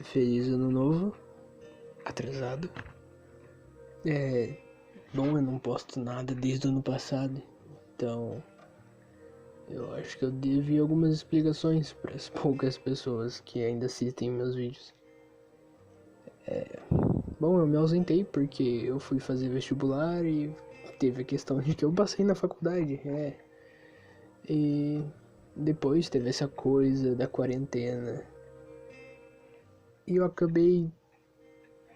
Feliz ano novo, atrasado. Bom, eu não posto nada desde o ano passado, então eu acho que eu devi algumas explicações para as poucas pessoas que ainda assistem meus vídeos. Bom, eu me ausentei porque eu fui fazer vestibular e teve a questão de que eu passei na faculdade, E depois teve essa coisa da quarentena. E eu acabei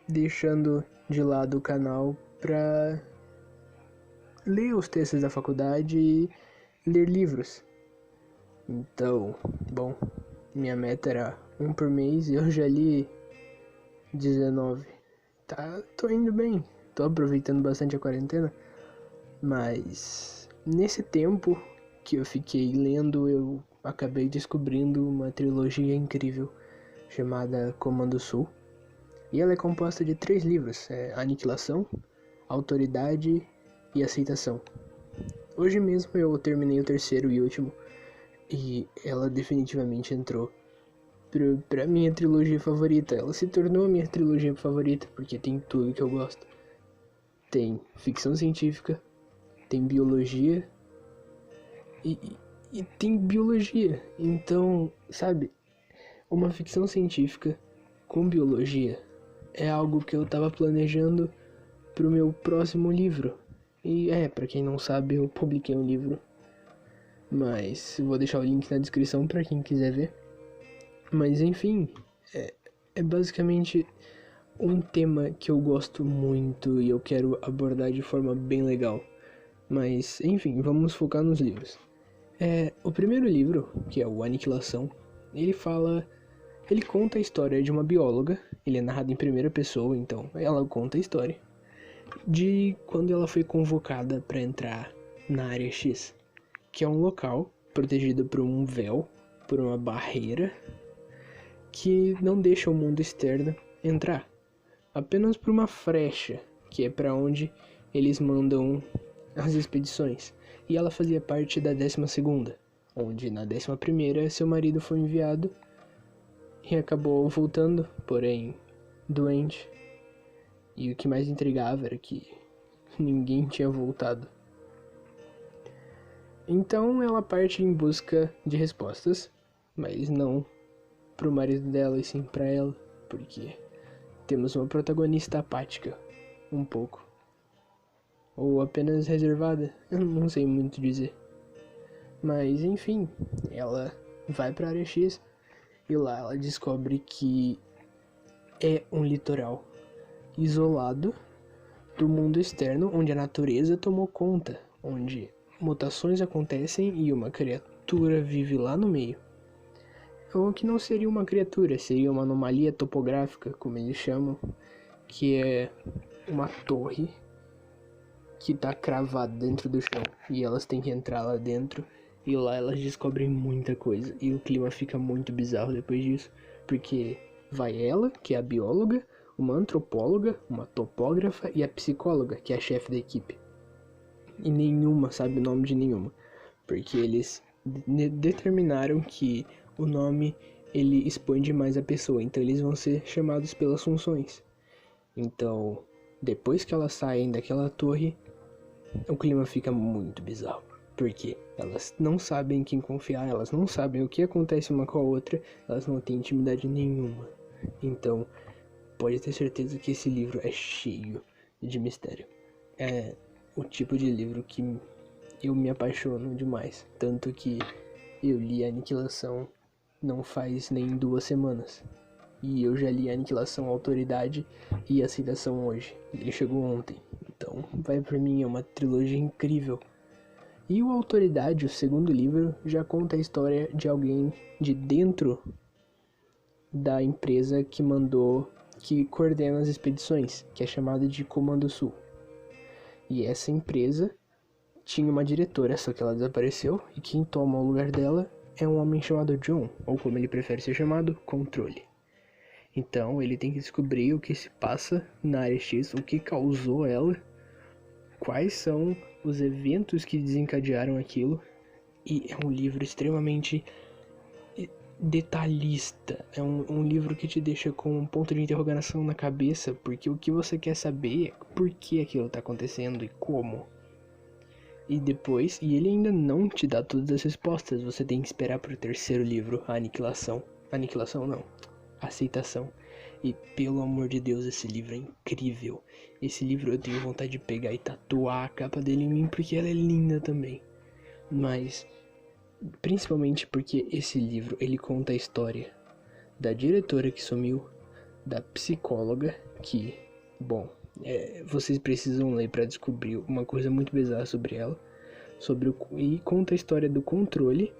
deixando de lado o canal pra ler os textos da faculdade e ler livros. Então, bom, minha meta era um por mês e eu já li 19. Tô indo bem, tô aproveitando bastante a quarentena, mas nesse tempo que eu fiquei lendo, eu acabei descobrindo uma trilogia incrível chamada Comando Sul. E ela é composta de 3 livros, Aniquilação, Autoridade e Aceitação. Hoje mesmo eu terminei o terceiro e último, e ela definitivamente entrou pra minha trilogia favorita. Ela se tornou a minha trilogia favorita, porque tem tudo que eu gosto. Tem ficção científica, tem biologia, e tem biologia. Então, sabe, uma ficção científica com biologia é algo que eu tava planejando pro meu próximo livro. E pra quem não sabe, eu publiquei um livro, mas vou deixar o link na descrição pra quem quiser ver. Mas enfim, é basicamente um tema que eu gosto muito e eu quero abordar de forma bem legal. Mas enfim, vamos focar nos livros. O primeiro livro, que é o Aniquilação, ele conta a história de uma bióloga. Ele é narrado em primeira pessoa, então ela conta a história de quando ela foi convocada para entrar na Área X, que é um local protegido por um véu, por uma barreira que não deixa o mundo externo entrar, apenas por uma frecha, que é para onde eles mandam as expedições. E ela fazia parte da 12ª, onde na 11ª seu marido foi enviado e acabou voltando, porém doente. E o que mais intrigava era que ninguém tinha voltado. Então ela parte em busca de respostas, mas não pro marido dela e sim pra ela, porque temos uma protagonista apática, um pouco. Ou apenas reservada, eu não sei muito dizer. Mas enfim, ela vai pra Área X e lá ela descobre que é um litoral isolado do mundo externo, onde a natureza tomou conta, onde mutações acontecem e uma criatura vive lá no meio. Ou que não seria uma criatura, seria uma anomalia topográfica, como eles chamam, que é uma torre que tá cravada dentro do chão e elas têm que entrar lá dentro e lá elas descobrem muita coisa e o clima fica muito bizarro depois disso, porque vai ela, que é a bióloga, uma antropóloga, uma topógrafa e a psicóloga, que é a chefe da equipe. E nenhuma sabe o nome de nenhuma, porque eles determinaram que o nome ele expõe demais a pessoa, então eles vão ser chamados pelas funções. Então, depois que elas saem daquela torre, o clima fica muito bizarro, porque elas não sabem em quem confiar, elas não sabem o que acontece uma com a outra, elas não têm intimidade nenhuma. Então, pode ter certeza que esse livro é cheio de mistério. É o tipo de livro que eu me apaixono demais, tanto que eu li a Aniquilação não faz nem 2 semanas. E eu já li a Aniquilação, Autoridade e Aceitação hoje. Ele chegou ontem. Então, vai pra mim, é uma trilogia incrível. E o Autoridade, o segundo livro, já conta a história de alguém de dentro da empresa que coordena as expedições, que é chamada de Comando Sul. E essa empresa tinha uma diretora, só que ela desapareceu, e quem toma o lugar dela é um homem chamado John, ou como ele prefere ser chamado, Controle. Então ele tem que descobrir o que se passa na Área X, o que causou ela, quais são os eventos que desencadearam aquilo. E é um livro extremamente detalhista. É um livro que te deixa com um ponto de interrogação na cabeça, porque o que você quer saber é por que aquilo tá acontecendo e como. E depois, e ele ainda não te dá todas as respostas, você tem que esperar pro terceiro livro, a Aniquilação. Aniquilação não, Aceitação. E pelo amor de Deus, esse livro é incrível. Esse livro eu tenho vontade de pegar e tatuar a capa dele em mim, porque ela é linda também. Mas principalmente porque esse livro, ele conta a história da diretora que sumiu, da psicóloga que, bom, vocês precisam ler para descobrir uma coisa muito bizarra sobre ela, e conta a história do controle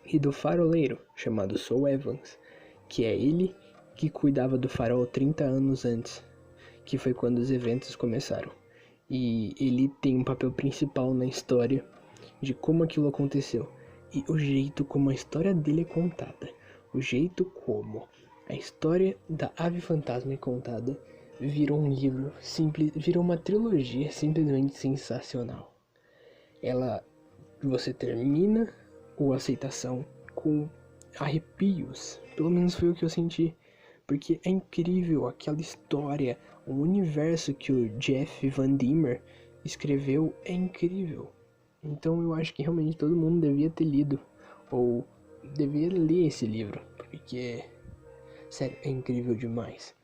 e do faroleiro, chamado Saul Evans, que é ele que cuidava do farol 30 anos antes, que foi quando os eventos começaram. E ele tem um papel principal na história de como aquilo aconteceu. E o jeito como a história dele é contada, o jeito como a história da Ave Fantasma é contada, virou um livro simples, virou uma trilogia simplesmente sensacional. Você termina o Aceitação com arrepios, pelo menos foi o que eu senti, porque é incrível aquela história, o universo que o Jeff Van Dimmer escreveu é incrível. Então eu acho que realmente todo mundo devia ter lido, ou devia ler esse livro, porque, sério, é incrível demais.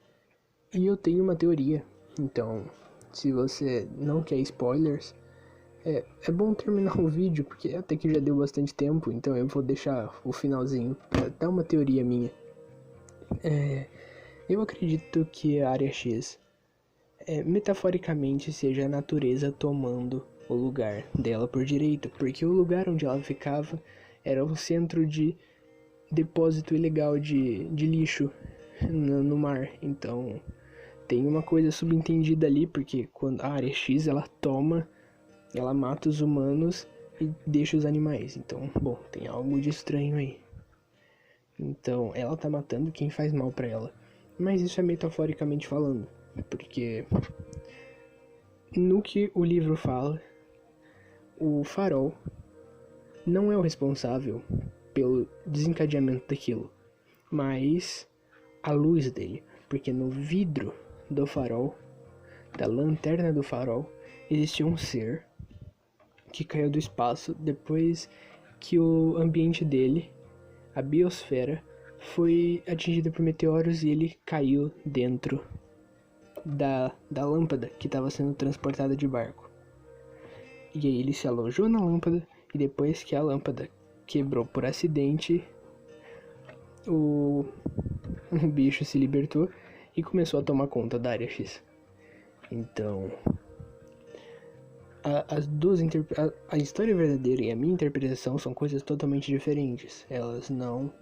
E eu tenho uma teoria, então, se você não quer spoilers, é bom terminar o vídeo, porque até que já deu bastante tempo, então eu vou deixar o finalzinho pra dar uma teoria minha. Eu acredito que a Área X, metaforicamente, seja a natureza tomando o lugar dela por direito, porque o lugar onde ela ficava era um centro de depósito ilegal de lixo no mar. Então tem uma coisa subentendida ali, porque quando a Área X ela mata os humanos e deixa os animais. Então, bom, tem algo de estranho aí. Então ela tá matando quem faz mal pra ela, mas isso é metaforicamente falando, porque no que o livro fala, o farol não é o responsável pelo desencadeamento daquilo, mas a luz dele, porque no vidro do farol, da lanterna do farol, existia um ser que caiu do espaço depois que o ambiente dele, a biosfera, foi atingida por meteoros e ele caiu dentro da lâmpada que estava sendo transportada de barco. E aí ele se alojou na lâmpada, e depois que a lâmpada quebrou por acidente, o bicho se libertou e começou a tomar conta da Área X. Então, a história verdadeira e a minha interpretação são coisas totalmente diferentes. Elas não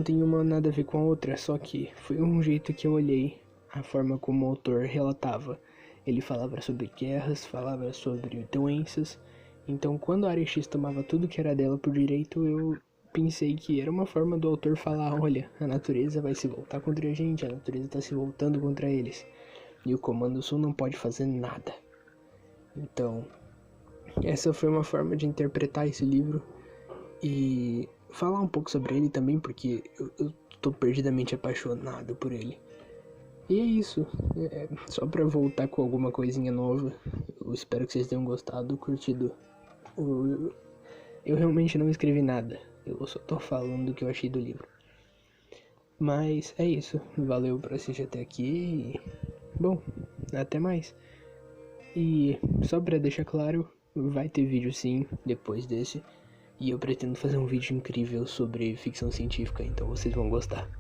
tem uma nada a ver com a outra, só que foi um jeito que eu olhei a forma como o autor relatava. Ele falava sobre guerras, falava sobre doenças. Então, quando a Área X tomava tudo que era dela por direito, eu pensei que era uma forma do autor falar: olha, a natureza vai se voltar contra a gente, a natureza está se voltando contra eles, e o Comando Sul não pode fazer nada. Então, essa foi uma forma de interpretar esse livro e falar um pouco sobre ele também, porque eu tô perdidamente apaixonado por ele. E é isso, só pra voltar com alguma coisinha nova. Eu espero que vocês tenham gostado, curtido. Eu realmente não escrevi nada, eu só tô falando o que eu achei do livro. Mas é isso, valeu por assistir até aqui e, bom, até mais. E só pra deixar claro, vai ter vídeo sim, depois desse. E eu pretendo fazer um vídeo incrível sobre ficção científica, então vocês vão gostar.